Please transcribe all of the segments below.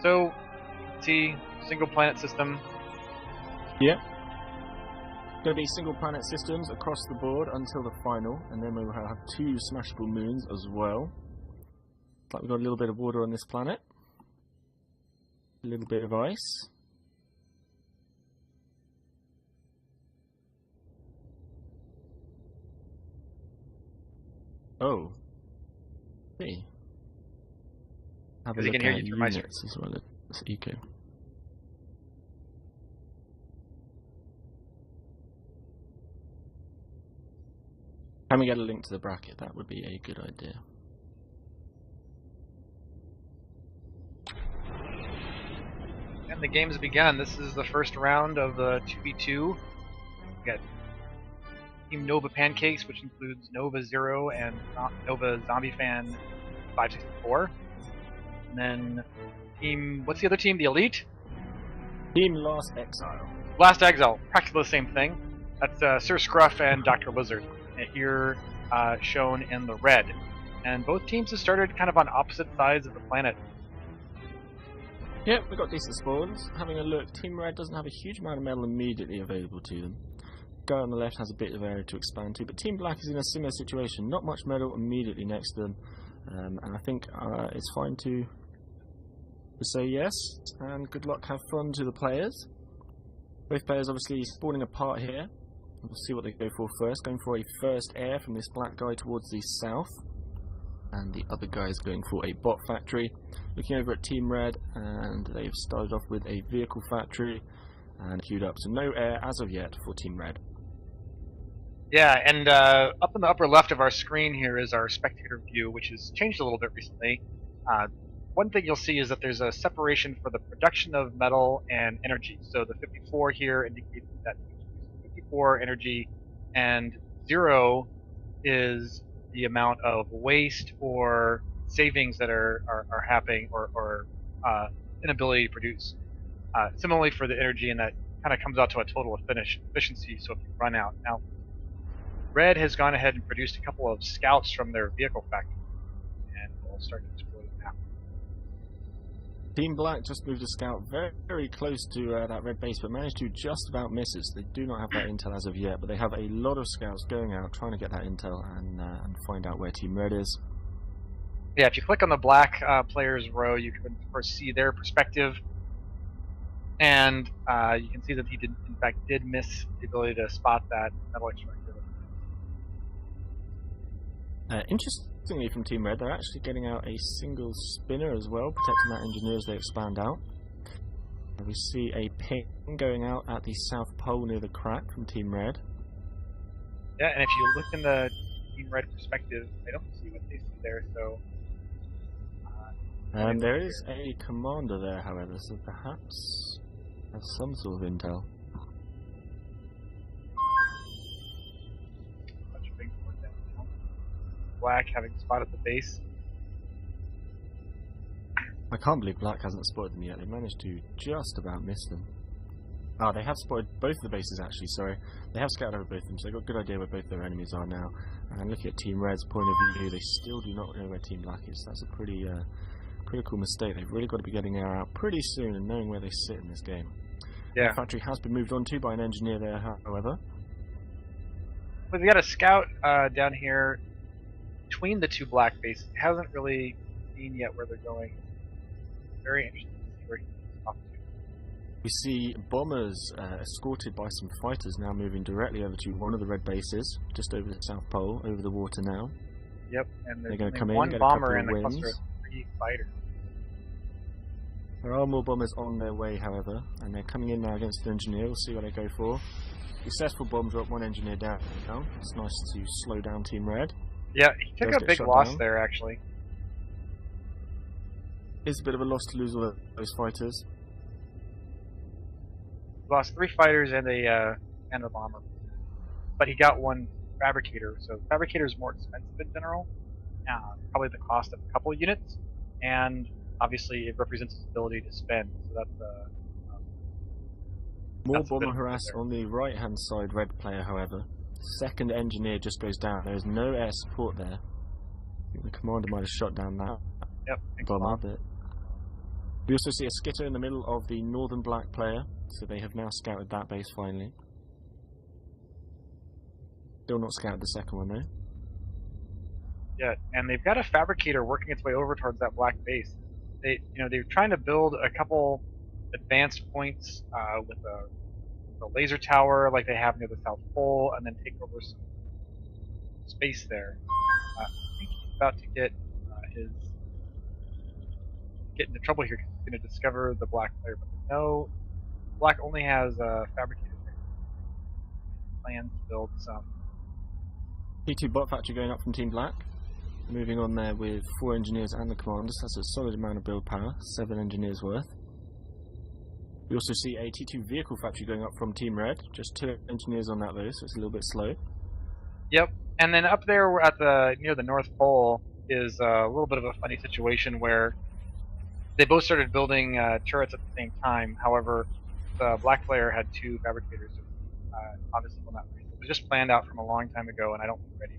So, see, single planet system. Yep. Going to be single planet systems across the board until the final, and then we will have 2 smashable moons as well. Looks like we've got a little bit of water on this planet. A little bit of ice. Oh. Hey. Have a Because he look can hear at you through my units as well as eco. Can we get a link to the bracket? That would be a good idea. And the game's begun. This is the first round of the 2v2. We got Team Nova Pancakes, which includes Nova Zero and Nova Zombie Fan 564. And then Team, what's the other team? The Elite? Team Last Exile. Last Exile, practically the same thing. That's SirScruff and DrLizard. Here shown in the red. And both teams have started kind of on opposite sides of the planet. Yep, we've got decent spawns. Having a look, Team Red doesn't have a huge amount of metal immediately available to them. Guy on the left has a bit of area to expand to, but Team Black is in a similar situation. Not much metal immediately next to them, and I think it's fine to say yes, and good luck, have fun to the players. Both players obviously spawning apart here. We'll see what they go for first. Going for a first air from this black guy towards the south, and the other guy is going for a bot factory. Looking over at Team Red, and they've started off with a vehicle factory and queued up, so no air as of yet for Team Red. Yeah, and up in the upper left of our screen here is our spectator view, which has changed a little bit recently. One thing you'll see is that there's a separation for the production of metal and energy. So the 54 here indicates that 54 energy, and 0 is the amount of waste or savings that are happening, or inability to produce. Similarly for the energy, and that kind of comes out to a total efficiency, so if you run out. Now, Red has gone ahead and produced a couple of scouts from their vehicle factory, and we'll start to explore them now. Team Black just moved a scout very, very close to that red base, but managed to just about miss it. So they do not have that intel as of yet, but they have a lot of scouts going out trying to get that intel and find out where Team Red is. Yeah, if you click on the Black players row, you can of course see their perspective, and you can see that he in fact did miss the ability to spot that metal extractor. Interestingly from Team Red, they're actually getting out a single spinner as well, protecting that engineer as they expand out. And we see a ping going out at the south pole near the crack from Team Red. Yeah, and if you look in the Team Red perspective, I don't see what they see there, so... And there is a commander there, however, so perhaps has some sort of intel. Black having spotted the base. I can't believe Black hasn't spotted them yet. They managed to just about miss them. Oh, they have spotted both of the bases actually, sorry. They have scouted over both of them, so they've got a good idea where both their enemies are now. And looking at Team Red's point of view, they still do not know where Team Black is. That's a pretty critical mistake. They've really got to be getting air out pretty soon and knowing where they sit in this game. Yeah. The factory has been moved on to by an engineer there, however. But we got a scout down here between the two Black bases. Hasn't really seen yet where they're going. Very interesting to see where he's off to. We see bombers escorted by some fighters now moving directly over to one of the red bases, just over the South Pole, over the water now. Yep, and they're going to come in, one get bomber a and couple a of wins. cluster of 3 fighters. There are more bombers on their way, however, and they're coming in now against the engineer. We'll see what they go for. Successful bomb drop, one engineer down. It's nice to slow down Team Red. Yeah, he took a big loss there, actually. It's a bit of a loss to lose all those fighters. Lost 3 fighters and a bomber, but he got 1 fabricator. So fabricator is more expensive in general, probably the cost of a couple of units, and obviously it represents his ability to spend. So that's more bomber harass on the right hand side, red player, however. Second engineer just goes down. There is no air support there. I think the commander might have shot down that bomber, but We also see a skitter in the middle of the northern black player, so they have now scouted that base finally. Still not scouted the second one though. Yeah, and they've got a fabricator working its way over towards that black base. They're trying to build a couple advanced points with a laser tower like they have near the South Pole, and then take over some space there. I think he's about to get into trouble here because he's going to discover the black player. But no, black only has fabricators there. Plans to build some. T2 bot factory going up from Team Black. Moving on there with 4 engineers and the commanders. That's a solid amount of build power, 7 engineers worth. We also see a T2 vehicle factory going up from Team Red. Just 2 engineers on that though, so it's a little bit slow. Yep, and then up there near the North Pole is a little bit of a funny situation where they both started building turrets at the same time. However, the black player had 2 fabricators, so obviously will not. It was just planned out from a long time ago, and I don't think ready.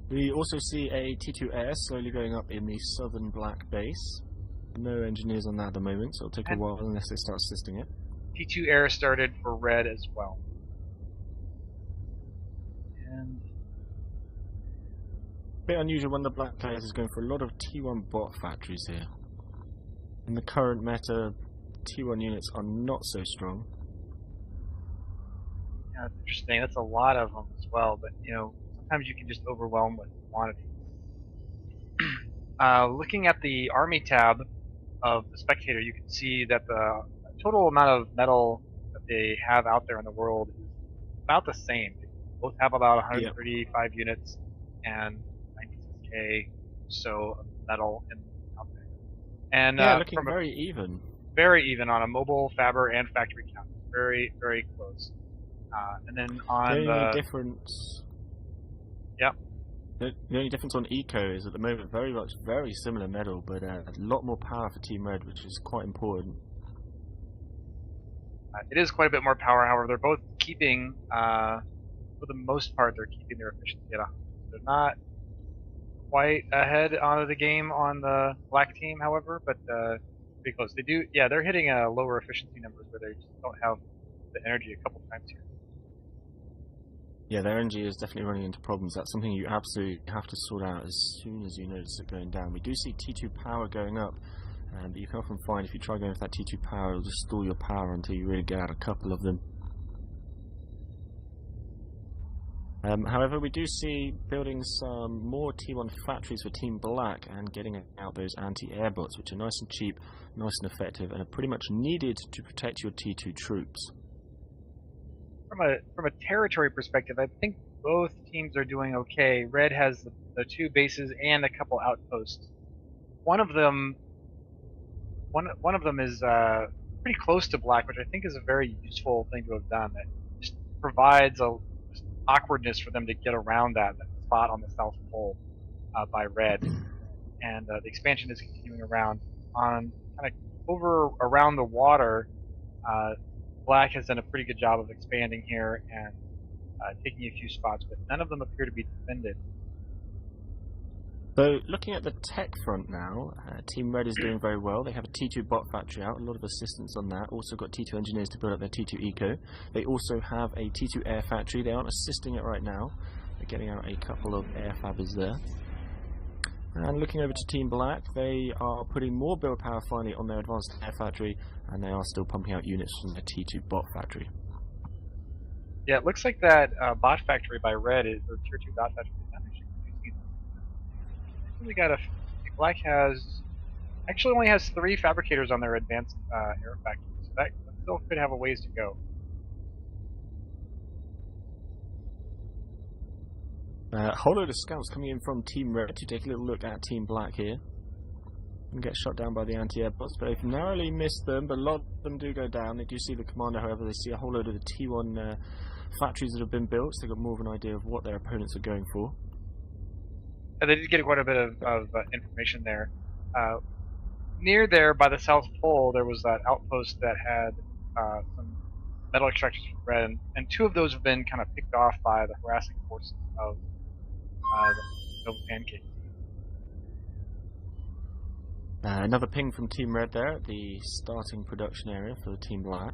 We also see a T2 air slowly going up in the southern black base. No engineers on that at the moment, so it'll take a while unless they start assisting it. T2 air started for red as well. And a bit unusual when the black players is going for a lot of T1 bot factories here. In the current meta, T1 units are not so strong. yeah, that's interesting. That's a lot of them as well, but sometimes you can just overwhelm with quantity. Looking at the army tab of the spectator, you can see that the total amount of metal that they have out there in the world is about the same. They both have about 135 units and 96k so of metal out there. And looking very even. Very even on a mobile, faber, and factory count. Very, very close. And then on the only difference. Yep. The only difference on eco is at the moment very similar metal, but a lot more power for Team Red, which is quite important. It is quite a bit more power, however, they're both keeping, for the most part, they're keeping their efficiency at 100. They're not quite ahead of the game on the black team, however, but pretty close. They're hitting lower efficiency numbers where they just don't have the energy a couple times here. Yeah, their energy is definitely running into problems. That's something you absolutely have to sort out as soon as you notice it going down. We do see T2 power going up, but you can often find if you try going for that T2 power, it'll just stall your power until you really get out a couple of them. However, we do see building some more T1 factories for Team Black and getting out those anti-air bots, which are nice and cheap, nice and effective, and are pretty much needed to protect your T2 troops. From a territory perspective, I think both teams are doing okay. Red has the 2 bases and a couple outposts. One of them is pretty close to Black, which I think is a very useful thing to have done. That just provides a awkwardness for them to get around that spot on the South Pole by Red. And the expansion is continuing around on kind of around the water. Black has done a pretty good job of expanding here and taking a few spots, but none of them appear to be defended. So, looking at the tech front now, Team Red is doing very well. They have a T2 bot factory out, a lot of assistance on that. Also got T2 engineers to build up their T2 eco. They also have a T2 air factory. They aren't assisting it right now. They're getting out a couple of air fabbers there. And looking over to Team Black, they are putting more build power finally on their advanced air factory, and they are still pumping out units from their T2 bot factory. Yeah, it looks like that bot factory by Red or Tier 2 bot factory is not actually producing. We got Black actually only has 3 fabricators on their advanced air factory, so that still could have a ways to go. A whole load of scouts coming in from Team Red to take a little look at Team Black here. And get shot down by the anti-air bots, but they've narrowly missed them, but a lot of them do go down. They do see the commander, however, they see a whole load of the T1 factories that have been built, so they've got more of an idea of what their opponents are going for. They did get quite a bit of information there. Near there, by the South Pole, there was that outpost that had some metal extractors from Red, and 2 of those have been kind of picked off by the harassing forces of the Nova Pancake. Another ping from Team Red there at the starting production area for Team Black.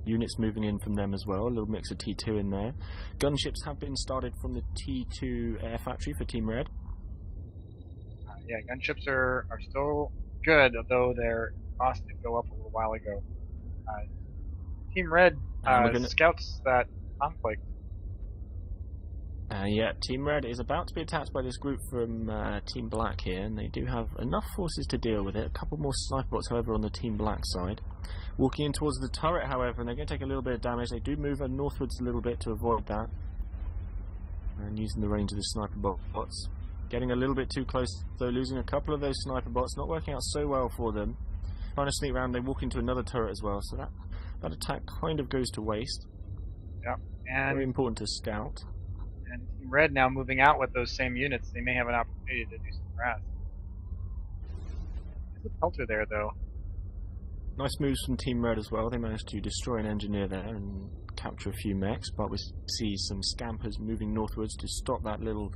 Units moving in from them as well, a little mix of T2 in there. Gunships have been started from the T2 air factory for Team Red. Yeah, gunships are still good, although their cost did go up a little while ago. Team Red scouts that conflict. Yeah, Team Red is about to be attacked by this group from Team Black here, and they do have enough forces to deal with it. A couple more sniper bots, however, on the Team Black side. Walking in towards the turret, however, and they're going to take a little bit of damage. They do move northwards a little bit to avoid that. And using the range of the sniper bots. Getting a little bit too close, though, losing a couple of those sniper bots. Not working out so well for them. Trying to sneak around, they walk into another turret as well, so that attack kind of goes to waste. Yeah, and very important to scout. And Team Red now moving out with those same units, they may have an opportunity to do some harass. There's a pelter there, though. Nice moves from Team Red as well. They managed to destroy an engineer there and capture a few mechs, but we see some scampers moving northwards to stop that little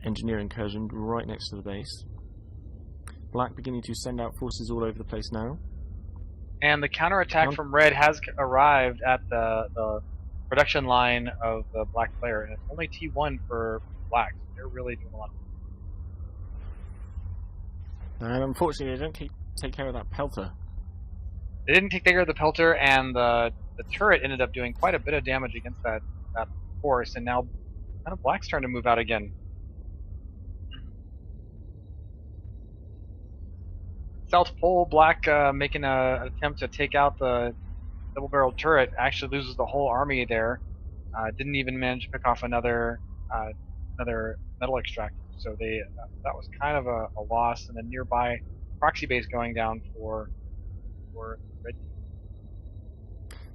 engineer incursion right next to the base. Black beginning to send out forces all over the place now. And the counterattack from Red has arrived at the production line of the Black player, and it's only T1 for Black, so they're really doing a lot. And unfortunately, they don't take care of that pelter. They didn't take care of the pelter, and the turret ended up doing quite a bit of damage against that force, and now kind of Black's trying to move out again. South Pole, Black making an attempt to take out the double-barreled turret, actually loses the whole army there. Didn't even manage to pick off another metal extractor, so that was kind of a loss. And a nearby proxy base going down for Red.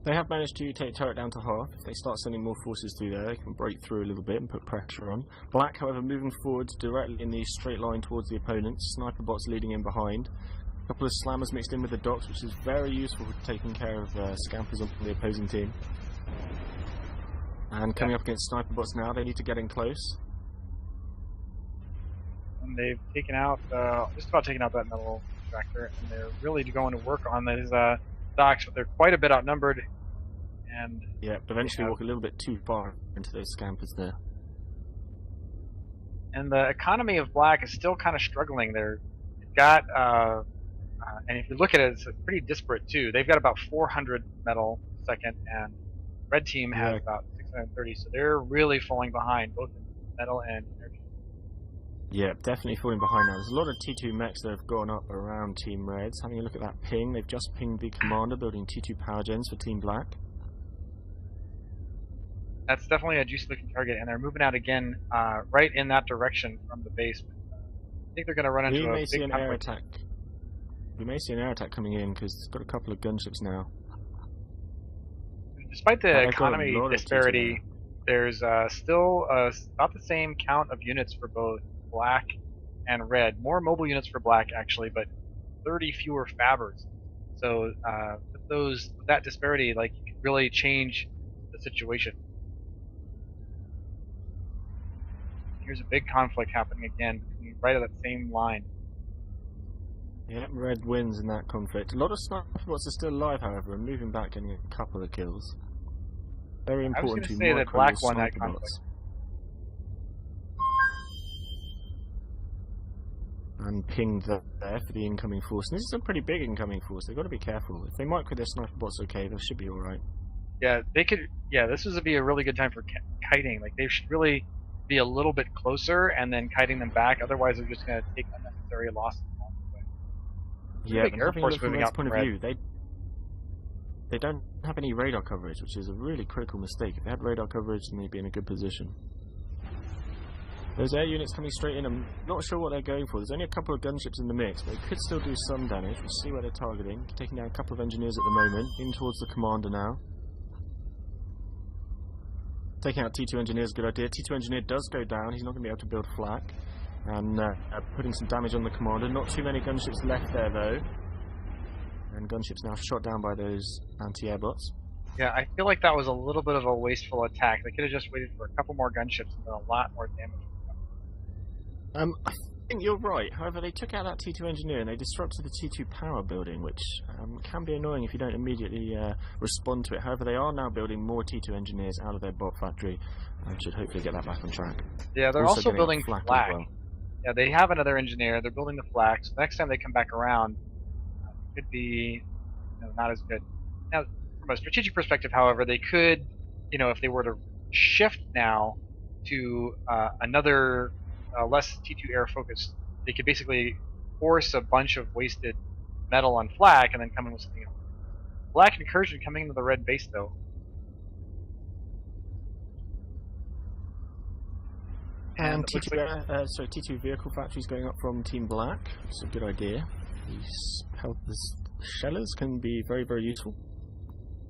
They have managed to take turret down to half. If they start sending more forces through there, they can break through a little bit and put pressure on. Black, however, moving forwards directly in the straight line towards the opponents. Sniper bots leading in behind. A couple of slammers mixed in with the docks, which is very useful for taking care of scampers on the opposing team. And coming up against sniper bots now, they need to get in close. And they've taken out, just about taken out that metal extractor, and they're really going to work on these docks, but they're quite a bit outnumbered. And yeah, but eventually walk a little bit too far into those scampers there. And the economy of Black is still kind of struggling. They've got, and if you look at it, it's pretty disparate too. They've got about 400 metal a second, and Red Team has about 630, so they're really falling behind, both in metal and energy. Yeah, definitely falling behind now. There's a lot of T2 mechs that have gone up around Team Reds. Having a look at that ping, they've just pinged the commander building T2 power gens for Team Black. That's definitely a juicy looking target, and they're moving out again right in that direction from the base. I think they're going to run into a big air attack. We may see an air attack coming in because it's got a couple of gunships now. Despite the economy disparity, there's still about the same count of units for both Black and Red. More mobile units for Black, actually, but 30 fewer fabbers. So with that disparity, like, you can really change the situation. Here's a big conflict happening again, right at that same line. Yeah, Red wins in that conflict. A lot of sniper bots are still alive, however, and moving back, getting a couple of kills. Very important to say that Black won that conflict. And pinged there for the incoming force. And this is a pretty big incoming force. They've got to be careful. If they micro their sniper bots, okay, they should be all right. Yeah, they could. Yeah, this would be a really good time for kiting. Like, they should really be a little bit closer and then kiting them back. Otherwise, they're just going to take unnecessary losses along the way. Yeah, big Air Force moving out from point of view, they don't have any radar coverage, which is a really critical mistake. If they had radar coverage, then they'd be in a good position. Those air units coming straight in, I'm not sure what they're going for. There's only a couple of gunships in the mix, but they could still do some damage. We'll see where they're targeting. Taking down a couple of engineers at the moment. In towards the commander now. Taking out T2 engineer is a good idea. T2 engineer does go down. He's not going to be able to build flak. And putting some damage on the commander. Not too many gunships left there, though. And gunships now shot down by those anti-air bots. Yeah, I feel like that was a little bit of a wasteful attack. They could have just waited for a couple more gunships and done a lot more damage. think you're right. However, they took out that T2 engineer and they disrupted the T2 power building, which can be annoying if you don't immediately respond to it. However, they are now building more T2 engineers out of their bot factory and should hopefully get that back on track. Yeah, they're also getting building flak flak. as well. Yeah, they have another engineer. They're building the flak. So next time they come back around, it could be not as good. Now, from a strategic perspective, however, they could, if they were to shift now to another less T2 air focused, they could basically force a bunch of wasted metal on flak and then come in with something else. Black incursion coming into the red base though. And T2 vehicle factories going up from Team Black. It's a good idea. The shellers can be very, very useful.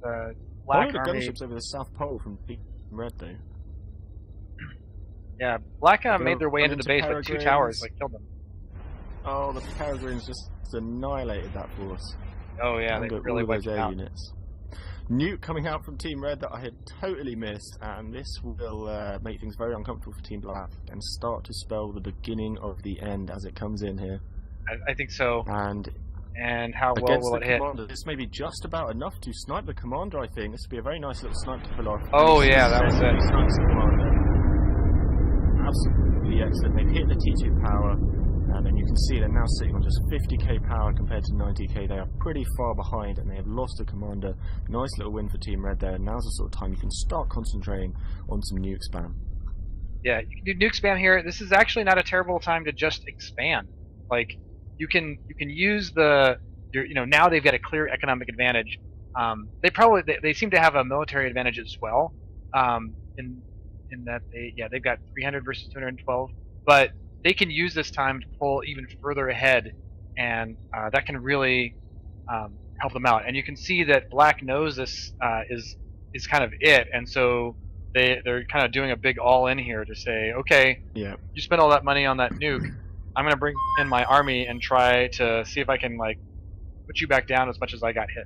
The Black the Army gunships over the South Pole from Team Red though. Yeah, Black made their way into the base, but 2 towers killed them. Oh, the Peregrines just annihilated that force. Oh yeah, they really wiped those it out. Units. Nuke coming out from Team Red that I had totally missed, and this will make things very uncomfortable for Team Black and start to spell the beginning of the end as it comes in here. I think so. And how well will it hit? This may be just about enough to snipe the commander, I think. This would be a very nice little snipe to pull off. Oh yeah, that was it. Snipes the commander. Absolutely excellent. They've hit the T2 power. And then you can see they're now sitting on just 50k power compared to 90k. They are pretty far behind and they have lost a commander. Nice little win for Team Red there. Now's the sort of time you can start concentrating on some nuke spam. Yeah, you can do nuke spam here. This is actually not a terrible time to just expand. Like, you can use now they've got a clear economic advantage. They seem to have a military advantage as well. In that they've got 300 versus 212, but they can use this time to pull even further ahead, and that can really help them out. And you can see that Black knows this is kind of it, and so they're kind of doing a big all-in here to say, okay, yeah, you spent all that money on that nuke, I'm going to bring in my army and try to see if I can put you back down as much as I got hit.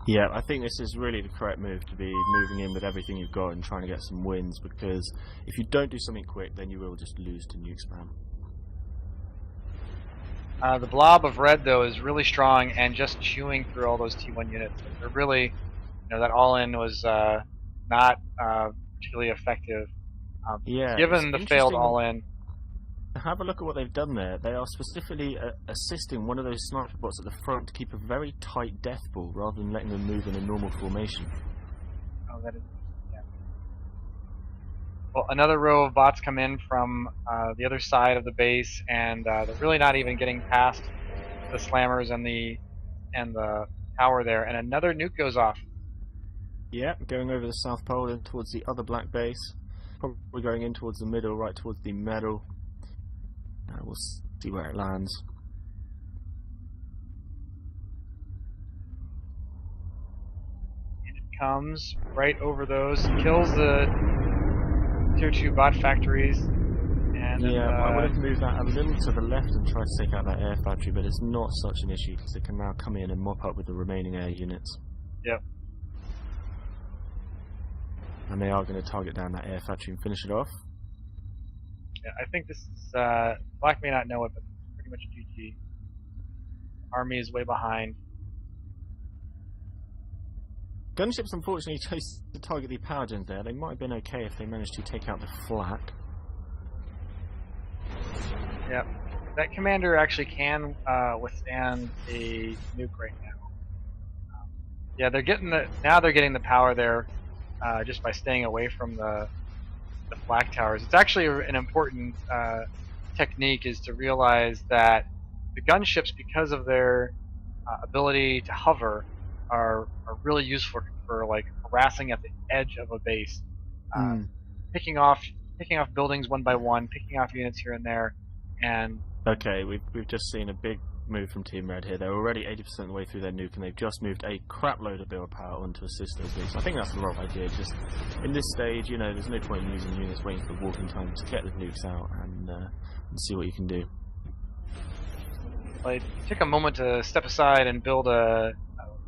Yeah, I think this is really the correct move to be moving in with everything you've got and trying to get some wins, because if you don't do something quick, then you will just lose to nuke spam. The blob of red, though, is really strong and just chewing through all those T1 units. They're really, that all-in was not particularly effective. Given the failed all-in. Have a look at what they've done there. They are specifically assisting one of those sniper bots at the front to keep a very tight death ball rather than letting them move in a normal formation. Oh, that is, yeah. Well, another row of bots come in from the other side of the base, and they're really not even getting past the slammers and the tower there. And another nuke goes off. Yeah, going over the South Pole and towards the other Black base. Probably going in towards the middle, right towards the medal. We'll see where it lands. And it comes right over those, kills the tier 2 bot factories. And yeah, I would have moved that a little to the left and tried to take out that air factory, but it's not such an issue because it can now come in and mop up with the remaining air units. Yep. And they are going to target down that air factory and finish it off. Yeah, I think this is, Black may not know it, but it's pretty much GG. Army is way behind. Gunships unfortunately chose to target the power gens there. They might have been okay if they managed to take out the flak. Yep. That commander actually can withstand a nuke right now. Yeah, they're getting the power there just by staying away from the flak towers. It's actually an important technique is to realize that the gunships, because of their ability to hover, are really useful for harassing at the edge of a base, picking off buildings one by one, picking off units here and there, and okay, we've just seen a big move from Team Red here. They're already 80% of the way through their nuke, and they've just moved a crap load of build power onto assist those nukes. I think that's the right idea. Just in this stage, there's no point in using units waiting for the walking time. To get the nukes out and see what you can do. Take a moment to step aside and build a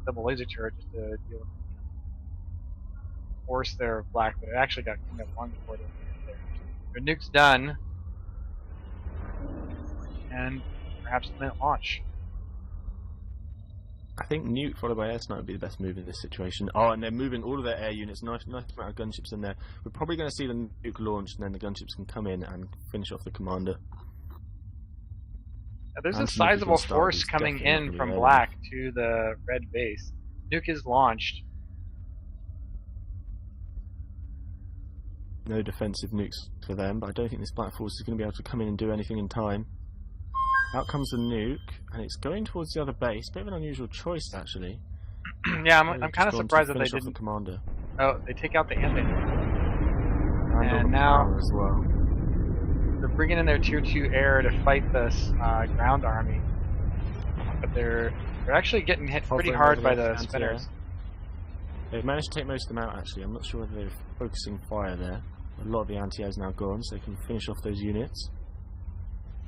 double laser turret just to deal with force their Black, but it actually got cleaned up long before their nuke's done. and perhaps imminent launch. I think nuke followed by air sniper would be the best move in this situation. Oh, and they're moving all of their air units, nice amount of gunships in there. We're probably going to see the nuke launched, and then the gunships can come in and finish off the commander. Now, there's a sizable force coming in from black to the red base. Nuke is launched. No defensive nukes for them, but I don't think this black force is going to be able to come in and do anything in time. Out comes the nuke, and it's going towards the other base. Bit of an unusual choice, actually. Yeah, I'm kind of surprised that they didn't. The commander. Oh, they take out the ending. And now as well. They're bringing in their Tier 2 air to fight this ground army, but they're actually getting hit pretty hard by the spinners. They've managed to take most of them out, actually. I'm not sure whether they're focusing fire there. A lot of the anti-air is now gone, so they can finish off those units.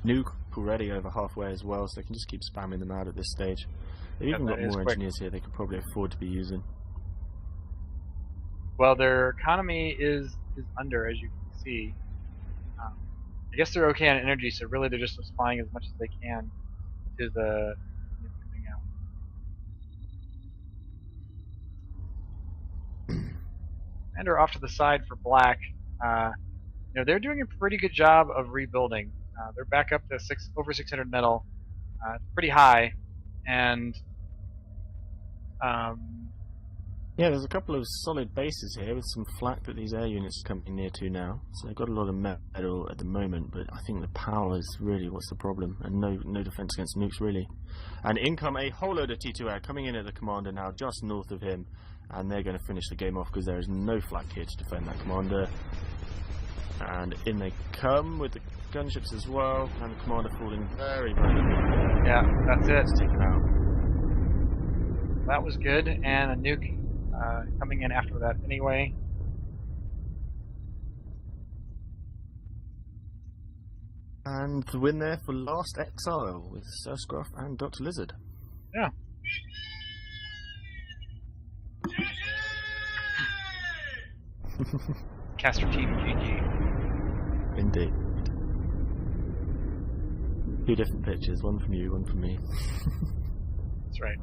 Nuke already over halfway as well, so they can just keep spamming them out at this stage. They've even got more engineers here they could probably afford to be using. Well, their economy is under, as you can see. I guess they're okay on energy, so really they're just supplying as much as they can to the coming out. And are off to the side for black. They're doing a pretty good job of rebuilding. They're back up to over 600 metal, pretty high, and yeah, there's a couple of solid bases here with some flak that these air units are coming near to now. So they've got a lot of metal at the moment, but I think the power is really what's the problem, and no defense against nukes really. And in come a whole load of T2 air coming in at the commander now, just north of him, and they're going to finish the game off because there is no flak here to defend that commander. And in they come with the gunships as well, and the commander falling very, very low. Yeah, that's it. It's taken out. That was good, and a nuke coming in after that anyway. And the win there for Last Exile with SirScruff and DrLizard. Yeah. Caster Team GG. Indeed. Two different pictures, one from you, one from me. That's right.